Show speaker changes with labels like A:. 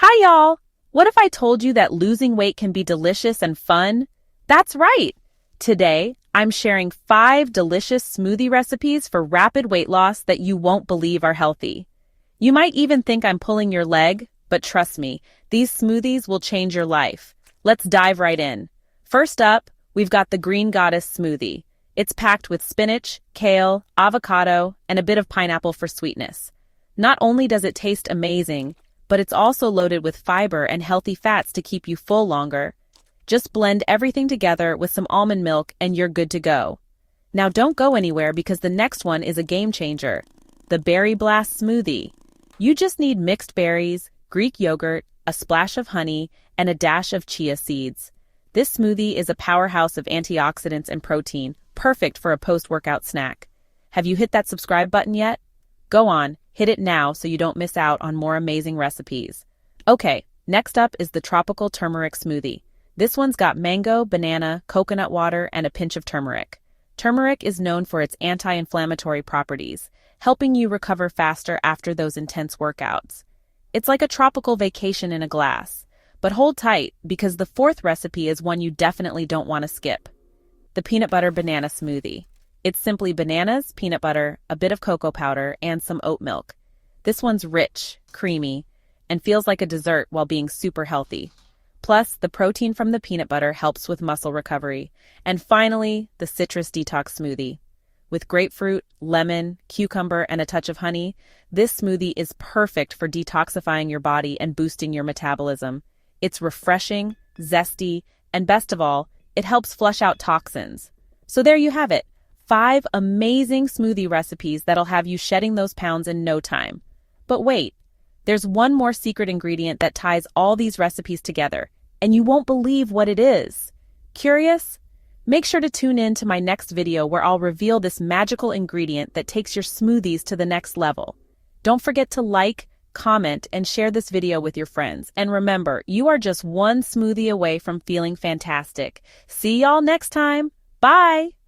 A: Hi, y'all! What if I told you that losing weight can be delicious and fun? That's right! Today, I'm sharing 5 delicious smoothie recipes for rapid weight loss that you won't believe are healthy. You might even think I'm pulling your leg, but trust me, these smoothies will change your life. Let's dive right in. First up, we've got the Green Goddess smoothie. It's packed with spinach, kale, avocado, and a bit of pineapple for sweetness. Not only does it taste amazing, but it's also loaded with fiber and healthy fats to keep you full longer. Just blend everything together with some almond milk and you're good to go. Now don't go anywhere because the next one is a game changer. The Berry Blast smoothie. You just need mixed berries, Greek yogurt, a splash of honey, and a dash of chia seeds. This smoothie is a powerhouse of antioxidants and protein, perfect for a post-workout snack. Have you hit that subscribe button yet? Go on, hit it now so you don't miss out on more amazing recipes. Okay, next up is the Tropical Turmeric Smoothie. This one's got mango, banana, coconut water, and a pinch of turmeric. Turmeric is known for its anti-inflammatory properties, helping you recover faster after those intense workouts. It's like a tropical vacation in a glass. But hold tight, because the 4th recipe is one you definitely don't want to skip. The Peanut Butter Banana Smoothie. It's simply bananas, peanut butter, a bit of cocoa powder, and some oat milk. This one's rich, creamy, and feels like a dessert while being super healthy. Plus, the protein from the peanut butter helps with muscle recovery. And finally, the Citrus Detox Smoothie. With grapefruit, lemon, cucumber, and a touch of honey, this smoothie is perfect for detoxifying your body and boosting your metabolism. It's refreshing, zesty, and best of all, it helps flush out toxins. So there you have it. 5 amazing smoothie recipes that'll have you shedding those pounds in no time. But wait, there's one more secret ingredient that ties all these recipes together, and you won't believe what it is. Curious? Make sure to tune in to my next video where I'll reveal this magical ingredient that takes your smoothies to the next level. Don't forget to like, comment, and share this video with your friends. And remember, you are just one smoothie away from feeling fantastic. See y'all next time. Bye!